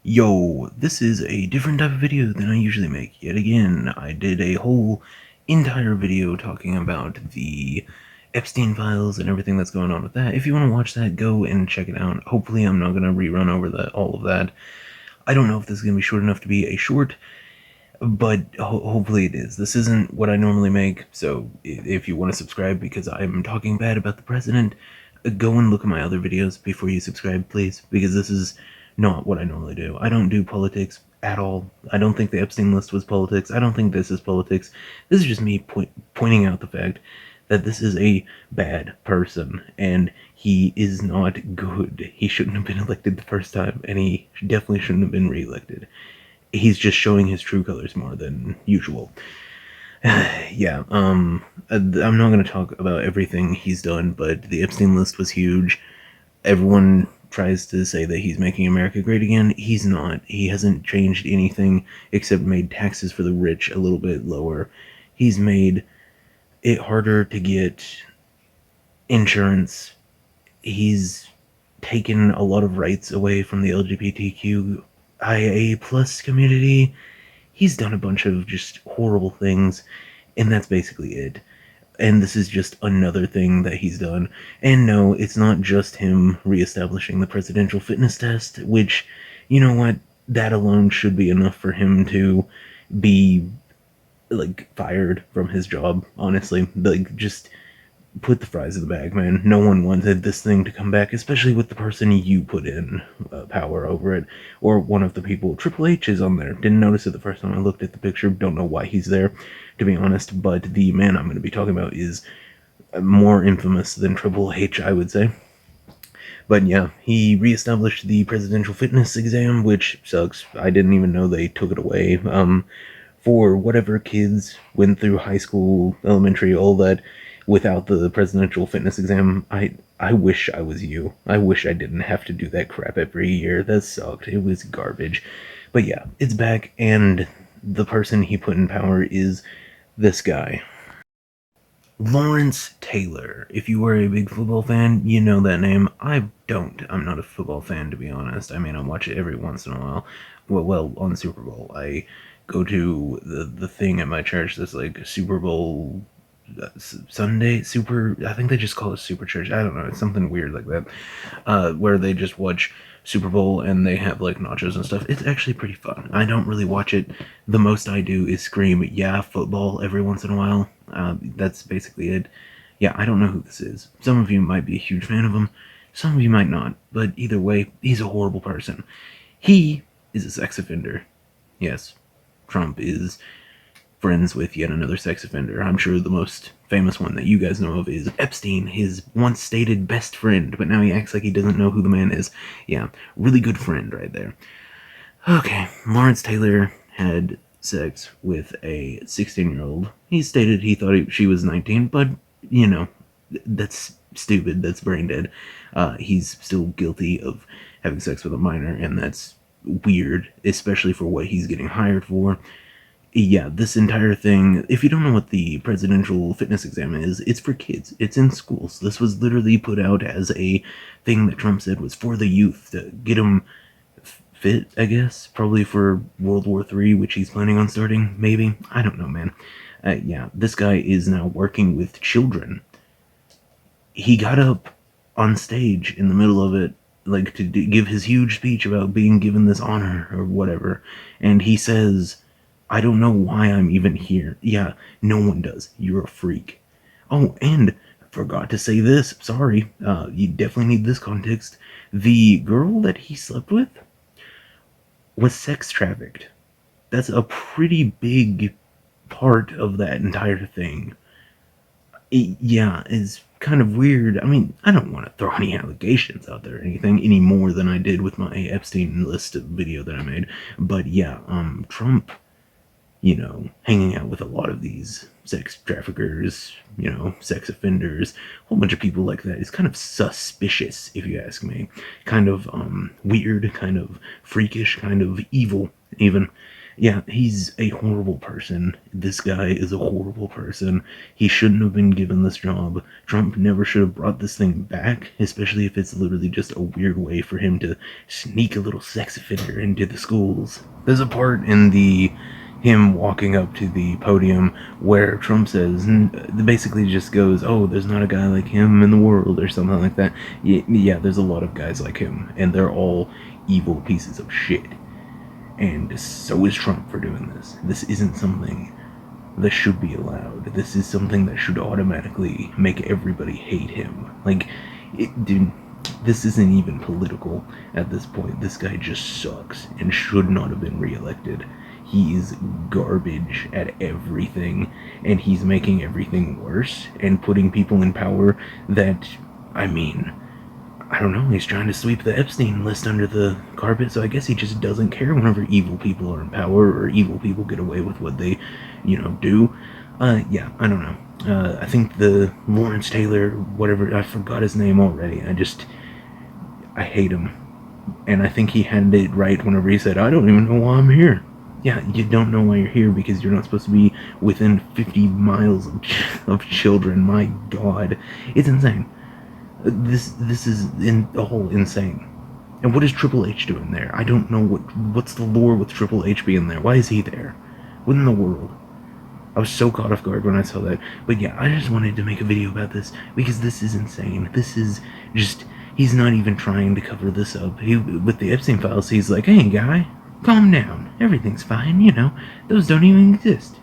Yo, this is a different type of video than I usually make. Yet again, I did a whole entire video talking about the Epstein files and everything that's going on with that. If you want to watch that, go and check it out. Hopefully I'm not going to rerun over all of that. I don't know if this is going to be short enough to be a short, but hopefully it is. This isn't what I normally make, so if you want to subscribe because I'm talking bad about the president, go and look at my other videos before you subscribe, please, because this is not what I normally do. I don't do politics at all. I don't think the Epstein list was politics. I don't think this is politics. This is just me pointing out the fact that this is a bad person, and he is not good. He shouldn't have been elected the first time, and he definitely shouldn't have been reelected. He's just showing his true colors more than usual. Yeah, I'm not going to talk about everything he's done, but the Epstein list was huge. Everyone tries to say that he's making America great again. He's not. He hasn't changed anything except made taxes for the rich a little bit lower. He's made it harder to get insurance. He's taken a lot of rights away from the LGBTQIA plus community. He's done a bunch of just horrible things, and that's basically it. And this is just another thing that he's done. And no, it's not just him reestablishing the presidential fitness test, which, you know what, that alone should be enough for him to be, like, fired from his job, honestly. Like, just put the fries in the bag, man. No one wanted this thing to come back, especially with the person you put in power over it, or one of the people. Triple H is on there. Didn't notice it the first time I looked at the picture. Don't know why he's there, to be honest, but the man I'm going to be talking about is more infamous than Triple H, I would say. But yeah, he reestablished the presidential fitness exam, which sucks. I didn't even know they took it away. For whatever kids went through high school, elementary, all that, without the presidential fitness exam, I wish I was you. I wish I didn't have to do that crap every year. That sucked. It was garbage. But yeah, it's back, and the person he put in power is this guy. Lawrence Taylor. If you are a big football fan, you know that name. I don't. I'm not a football fan, to be honest. I mean, I watch it every once in a while. Well, on Super Bowl. I go to the thing at my church that's like Super Bowl Sunday Super. I think they just call it Super Church. I don't know. It's something weird like that, where they just watch Super Bowl and they have like nachos and stuff. It's actually pretty fun. I don't really watch it. The most I do is scream "Yeah, football" every once in a while. That's basically it. Yeah, I don't know who this is. Some of you might be a huge fan of him. Some of you might not. But either way, he's a horrible person. He is a sex offender. Yes, Trump is friends with yet another sex offender. I'm sure the most famous one that you guys know of is Epstein, his once stated best friend, but now he acts like he doesn't know who the man is. Yeah, really good friend right there. Okay, Lawrence Taylor had sex with a 16-year-old. He stated he thought she was 19, but, you know, that's stupid. That's brain dead. He's still guilty of having sex with a minor, and that's weird, especially for what he's getting hired for. Yeah, this entire thing, if you don't know what the presidential fitness exam is, it's for kids. It's in schools. This was literally put out as a thing that Trump said was for the youth, to get them fit, I guess. Probably for World War III, which he's planning on starting, maybe. I don't know, man. Yeah, this guy is now working with children. He got up on stage in the middle of it, like, to give his huge speech about being given this honor or whatever, and he says, I don't know why I'm even here. Yeah, no one does. You're a freak. Oh, and I forgot to say this. Sorry. You definitely need this context. The girl that he slept with was sex trafficked. That's a pretty big part of that entire thing. Yeah, it's kind of weird. I mean, I don't want to throw any allegations out there or anything any more than I did with my Epstein list video that I made. But yeah, Trump, hanging out with a lot of these sex traffickers, sex offenders, a whole bunch of people like that is kind of suspicious, if you ask me. Kind of weird, kind of freakish, kind of evil, even. Yeah, he's a horrible person. This guy is a horrible person. He shouldn't have been given this job. Trump never should have brought this thing back, especially if it's literally just a weird way for him to sneak a little sex offender into the schools. There's a part in the him walking up to the podium where Trump says, basically just goes, "Oh, there's not a guy like him in the world," or something like that. Yeah, there's a lot of guys like him, and they're all evil pieces of shit. And so is Trump for doing this. This isn't something that should be allowed. This is something that should automatically make everybody hate him. Like, dude, this isn't even political at this point. This guy just sucks and should not have been reelected. He's garbage at everything, and he's making everything worse and putting people in power that, I mean, I don't know, he's trying to sweep the Epstein list under the carpet, so I guess he just doesn't care whenever evil people are in power or evil people get away with what they, do. Yeah, I don't know. I think the Lawrence Taylor, whatever, I forgot his name already. I hate him. And I think he had it right whenever he said, "I don't even know why I'm here." Yeah, you don't know why you're here because you're not supposed to be within 50 miles of children. My God. It's insane. This is all insane. And what is Triple H doing there? I don't know what's the lore with Triple H being there. Why is he there? What in the world? I was so caught off guard when I saw that. But yeah, I just wanted to make a video about this because this is insane. This is just, he's not even trying to cover this up. With the Epstein files, he's like, "Hey guy, calm down. Everything's fine, Those don't even exist.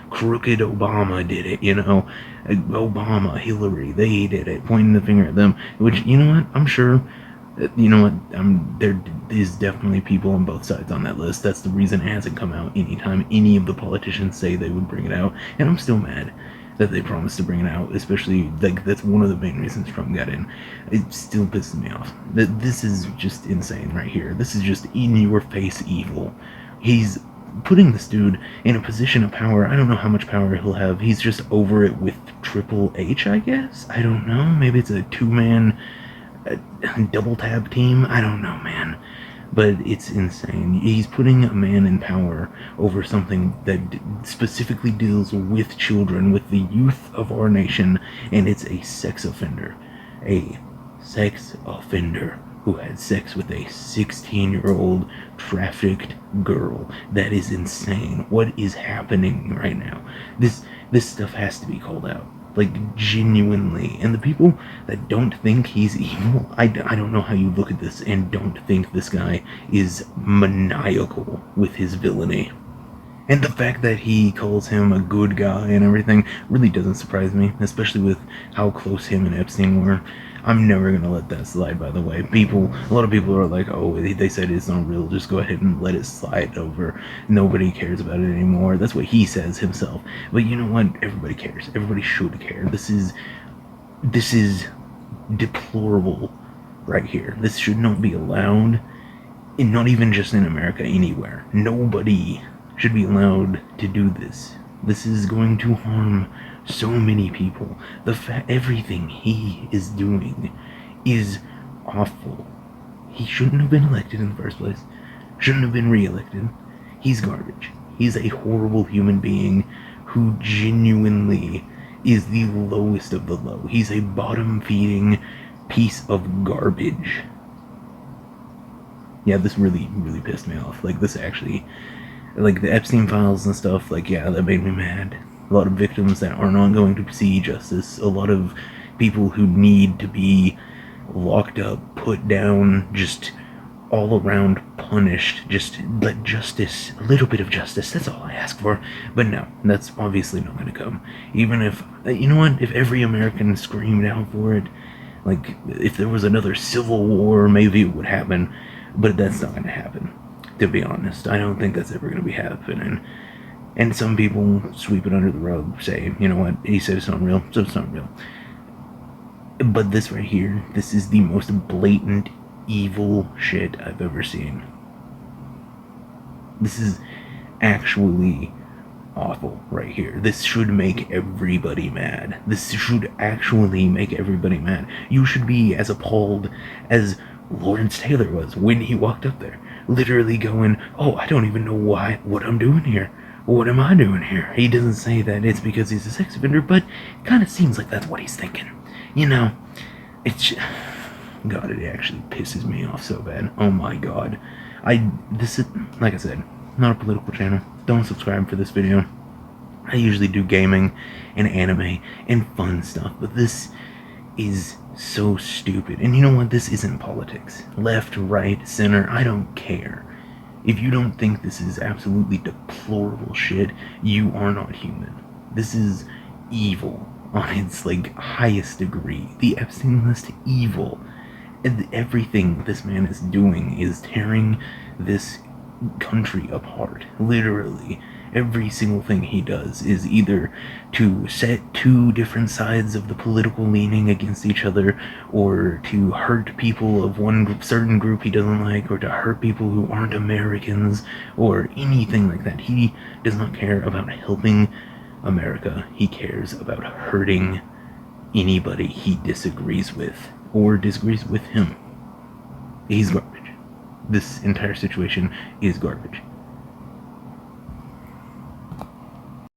Crooked Obama did it, Obama, Hillary, they did it, pointing the finger at them." Which, what? I'm sure, there is definitely people on both sides on that list. That's the reason it hasn't come out anytime any of the politicians say they would bring it out. And I'm still mad that they promised to bring it out, especially, like, that's one of the main reasons Trump got in. It still pisses me off. This is just insane right here. This is just in-your-face evil. He's putting this dude in a position of power. I don't know how much power he'll have. He's just over it with Triple H, I guess? I don't know. Maybe it's a two-man double tap team? I don't know, man. But it's insane. He's putting a man in power over something that specifically deals with children, with the youth of our nation, and it's a sex offender. A sex offender who had sex with a 16-year-old trafficked girl. That is insane. What is happening right now? This stuff has to be called out. Like, genuinely. And the people that don't think he's evil, I don't know how you look at this and don't think this guy is maniacal with his villainy. And the fact that he calls him a good guy and everything really doesn't surprise me, especially with how close him and Epstein were. I'm never gonna let that slide, by the way. A lot of people are like, "Oh, they said it's not real, just go ahead and let it slide over. Nobody cares about it anymore." That's what he says himself. But you know what? Everybody cares. Everybody should care. This is deplorable right here. This should not be allowed, and not even just in America, anywhere. Nobody should be allowed to do this. This is going to harm so many people. Everything he is doing is awful. He shouldn't have been elected in the first place. Shouldn't have been re-elected. He's garbage. He's a horrible human being who genuinely is the lowest of the low. He's a bottom-feeding piece of garbage. Yeah, this really, really pissed me off. Like, this actually, like, the Epstein files and stuff, like, yeah, that made me mad. A lot of victims that are not going to see justice. A lot of people who need to be locked up, put down, just all around punished. Just let justice, a little bit of justice, that's all I ask for. But no, that's obviously not going to come. Even if, you know what, if every American screamed out for it, like, if there was another civil war, maybe it would happen. But that's not going to happen, to be honest. I don't think that's ever going to be happening. And some people sweep it under the rug, say, "You know what, he said it's not real, so it's not real." But this right here, this is the most blatant, evil shit I've ever seen. This is actually awful right here. This should make everybody mad. This should actually make everybody mad. You should be as appalled as Lawrence Taylor was when he walked up there. literally going, oh, I don't even know what I'm doing here. What am I doing here? He doesn't say that it's because he's a sex offender, but it kind of seems like that's what he's thinking. You know, it's... God, it actually pisses me off so bad. Oh my god. This is, like I said, not a political channel. Don't subscribe for this video. I usually do gaming and anime and fun stuff, but this is so stupid. And you know what? This isn't politics. Left, right, center, I don't care. If you don't think this is absolutely deplorable shit, you are not human. This is evil on its, like, highest degree. The Epstein list, evil. And everything this man is doing is tearing this country apart. Literally. Every single thing he does is either to set two different sides of the political leaning against each other, or to hurt people of one certain group he doesn't like, or to hurt people who aren't Americans, or anything like that. He does not care about helping America. He cares about hurting anybody he disagrees with, or disagrees with him. He's garbage. This entire situation is garbage.